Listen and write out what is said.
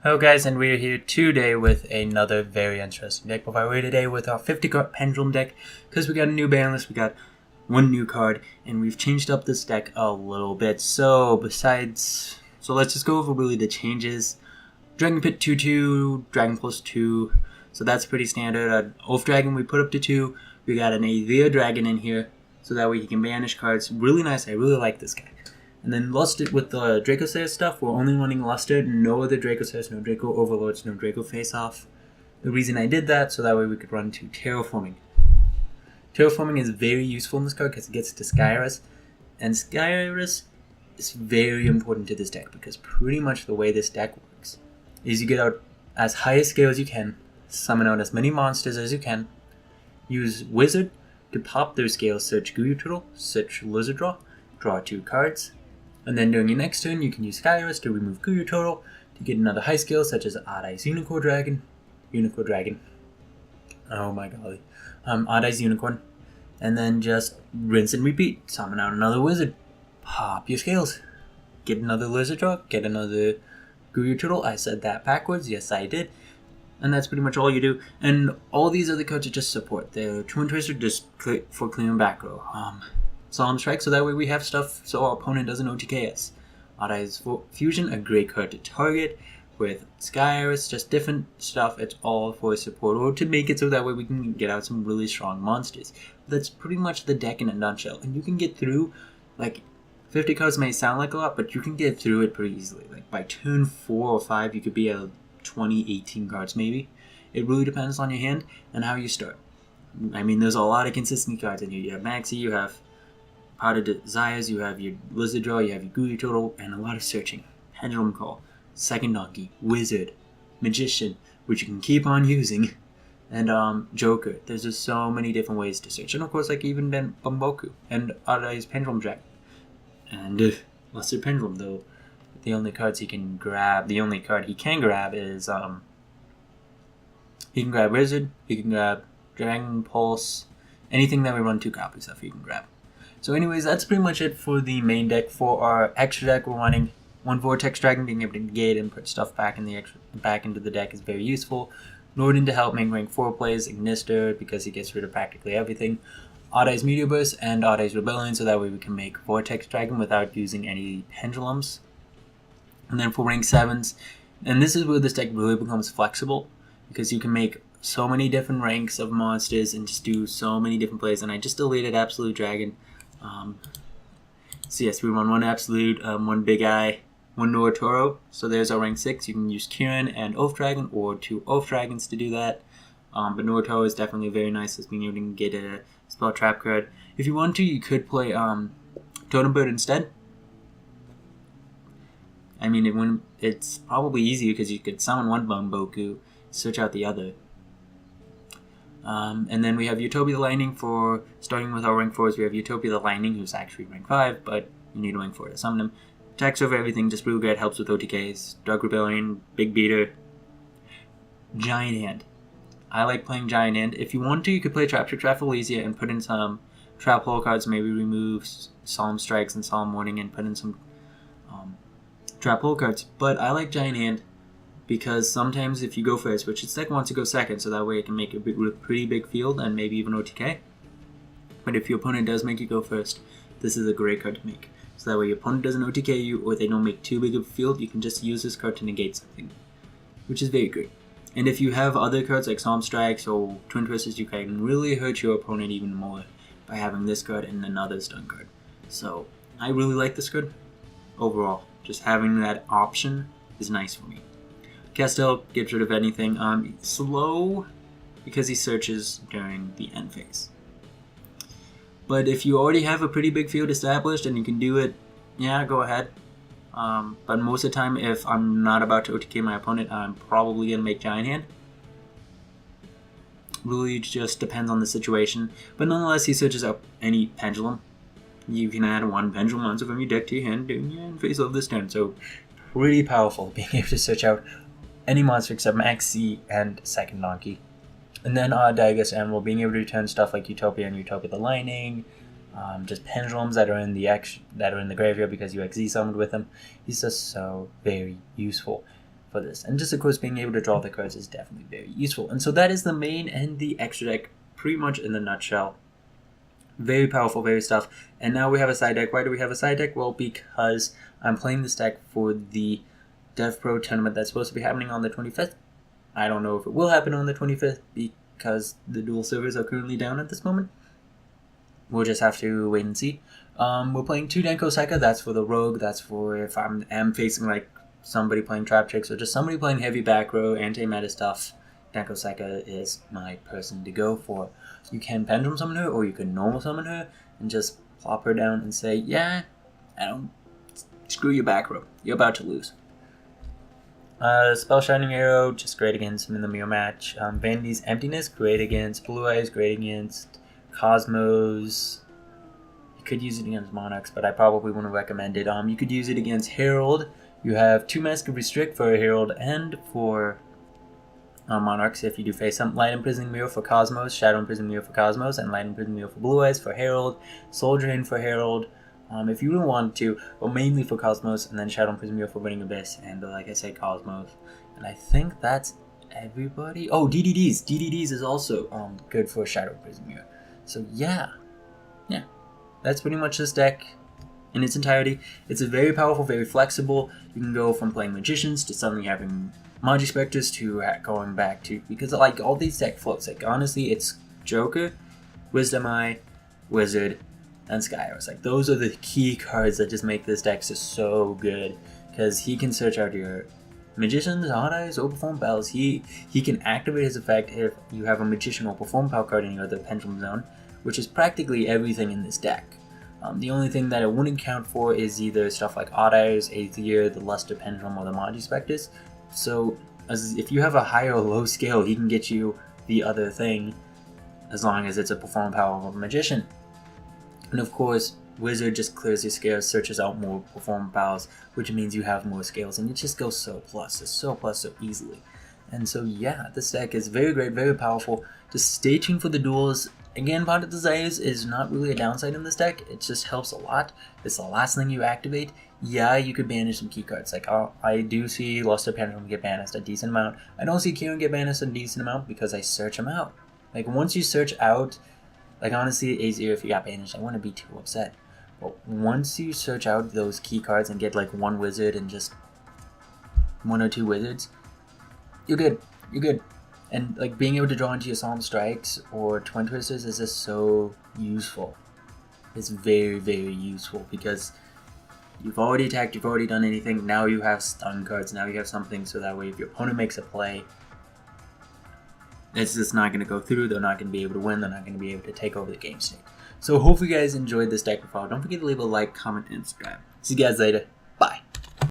Hello guys, and we're here today with another very interesting deck. But we're today with our 50 card pendulum deck because we got a new ban list, we got one new card, and we've changed up this deck a little bit. So let's just go over really the changes. Dragon Pit 2/2, Dragon plus 2, so that's pretty standard. Oath Dragon we put up to 2. We got an Avia Dragon in here, so that way you can banish cards. Really nice, I really like this guy. And then Luster with the Draco Slayer stuff, we're only running Luster, no other Draco Slayers, no Draco Overlords, no Draco Face-Off. The reason I did that, so that way we could run to Terraforming. Terraforming is very useful in this card because it gets to Skyrus, and Skyrus is very important to this deck because pretty much the way this deck works is you get out as high a scale as you can, summon out as many monsters as you can, use Wizard to pop their scales, search Guyu Turtle, search Lizard draw 2 cards. And then during your next turn, you can use Skyrus to remove Guyu Turtle to get another high skill, such as Odd Eyes Unicorn Dragon. Oh my golly. Odd Eyes Unicorn. And then just rinse and repeat. Summon out another wizard. Pop your scales. Get another lizard draw. Get another Guyu Turtle. I said that backwards. Yes, I did. And that's pretty much all you do. And all these other cards are just support. They're Twin Twister just for clearing back row. Solemn Strike, so that way we have stuff so our opponent doesn't OTK us. Odd Eyes Fusion, a great card to target. With Skyrus, just different stuff. It's all for support, or to make it so that way we can get out some really strong monsters. That's pretty much the deck in a nutshell. And you can get through, like, 50 cards may sound like a lot, but you can get through it pretty easily. Like, by turn 4 or 5, you could be at 20, 18 cards maybe. It really depends on your hand and how you start. I mean, there's a lot of consistency cards in here. You have Maxi, you have Pot of Desires, you have your Lizard Draw, you have your Guyu Turtle, and a lot of searching. Pendulum Call, Second Donkey, Wizard, Magician, which you can keep on using, and Joker. There's just so many different ways to search. And of course, like even Bumboku, and Odd Eyes Pendulum Jack, and Luster Pendulum, though the only cards he can grab, the only card he can grab is, he can grab Wizard, he can grab Dragon Pulse, anything that we run 2 copies of he can grab. So anyways, that's pretty much it for the main deck. For our extra deck, we're running 1 Vortex Dragon. Being able to negate and put stuff back into the deck is very useful. Norden to help main rank 4 plays, Ignister because he gets rid of practically everything, Odd Eyes Meteor Burst, and Odd Eyes Rebellion, so that way we can make Vortex Dragon without using any pendulums. And then for rank 7s, and this is where this deck really becomes flexible, because you can make so many different ranks of monsters and just do so many different plays. And I just deleted Absolute Dragon. So yes, we run 1 Absolute, 1 Big Eye, 1 Noratoro. So there's our rank 6. You can use Kieran and Oath Dragon, or 2 Oath Dragons to do that. But Noratoro is definitely very nice as being able to get a spell trap card. If you want to, you could play Totem Bird instead. I mean, it's probably easier because you could summon 1 Bumboku, switch out the other. And then we have Utopia the Lightning for starting with our rank 4s. We have Utopia the Lightning, who's actually rank 5, but you need a rank 4 to summon him. Attacks over everything, just really good, helps with OTKs. Dark Rebellion, Big Beater. Giant Hand. I like playing Giant Hand. If you want to, you could play Trap Trick Rafflesia and put in some Trap Hole cards, maybe remove Solemn Strikes and Solemn Warning and put in some Trap Hole cards. But I like Giant Hand, because sometimes if you go first, which its deck wants to go second, so that way it can make a pretty big field and maybe even OTK. But if your opponent does make you go first, this is a great card to make. So that way your opponent doesn't OTK you, or they don't make too big of a field, you can just use this card to negate something, which is very great. And if you have other cards like Solemn Strikes or Twin Twisters, you can really hurt your opponent even more by having this card and another stun card. So I really like this card overall. Just having that option is nice for me. Castel gets rid of anything. Slow because he searches during the end phase. But if you already have a pretty big field established and you can do it, yeah, go ahead. But most of the time, if I'm not about to OTK my opponent, I'm probably going to make Giant Hand. Really just depends on the situation. But nonetheless, he searches up any pendulum. You can add 1 pendulum monster from your deck to your hand during your end phase of this turn. So pretty powerful being able to search out any monster except Maxi and Second Donkey. And then Diagus Emerald, being able to return stuff like Utopia and Utopia the Lightning, just pendulums that are in the graveyard because you XZ summoned with them. He's just so very useful. for this. And just of course being able to draw the cards is definitely very useful. And so that is the main and the extra deck pretty much in the nutshell. Very powerful, very stuff. And now we have a side deck. Why do we have a side deck? Well, because I'm playing this deck for the DevPro tournament that's supposed to be happening on the 25th. I don't know if it will happen on the 25th because the dual servers are currently down at this moment. We'll just have to wait and see. We're playing 2 Denko Sekka. That's for the rogue. That's for if I am facing like somebody playing trap tricks or just somebody playing heavy back row, anti-meta stuff. Denko Sekka is my person to go for. You can pendulum summon her or you can normal summon her and just plop her down and say, yeah, I don't screw your back row. You're about to lose. Spell Shining Arrow, just great against him in the mirror match. Vanity's Emptiness, great against Blue Eyes, great against Cosmos. You could use it against Monarchs, but I probably wouldn't recommend it. You could use it against Herald. You have 2 Mask of Restrict for Herald and for Monarchs if you do face them. Light Imprisoning Mirror for Cosmos, Shadow Imprisoning Mirror for Cosmos, and Light Imprisoning Mirror for Blue Eyes for Herald. Soul Drain for Herald. If you really want to, but mainly for Cosmos, and then Shadow Imprisoning Mirror for Burning Abyss, and like I said, Cosmos. And I think that's everybody. Oh, DDDs. DDDs is also good for Shadow Imprisoning Mirror. So yeah, that's pretty much this deck in its entirety. It's a very powerful, very flexible. You can go from playing Magicians to suddenly having Magi Spectres to going back to, because like all these deck flows, like honestly, it's Joker, Wisdom Eye, Wizard, and Skyros. Like those are the key cards that just make this deck just so good, because he can search out your Magicians, Odd Eyes, or Perform Pals. He can activate his effect if you have a Magician or Perform Pal card in your other Pendulum Zone, which is practically everything in this deck. The only thing that it wouldn't count for is either stuff like Odd Eyes, Aether, the Luster Pendulum, or the Magi Spectres. So if you have a high or low scale, he can get you the other thing as long as it's a Perform Pal of a Magician. And of course, Wizard just clears your scales, searches out more Perform Pals, which means you have more scales, and it just goes so plus. It's so plus so easily. And so yeah, this deck is very great, very powerful. Just stay tuned for the duels. Again, Pot of Desires is not really a downside in this deck. It just helps a lot. It's the last thing you activate. Yeah, you could banish some key cards. Like, I do see Luster Pendulum get banished a decent amount. I don't see Kieran get banished a decent amount because I search them out. Like, once you search out, like, honestly, Azir, if you got banished, I wouldn't be too upset. But once you search out those key cards and get, like, 1 wizard and just 1 or 2 wizards, you're good. You're good. And, like, being able to draw into your Solemn Strikes or Twin Twisters is just so useful. It's very, very useful because you've already attacked, you've already done anything, now you have stun cards, now you have something so that way if your opponent makes a play, it's just not going to go through, they're not going to be able to win, they're not going to be able to take over the game state. So hopefully you guys enjoyed this deck profile. Don't forget to leave a like, comment, and subscribe. See you guys later.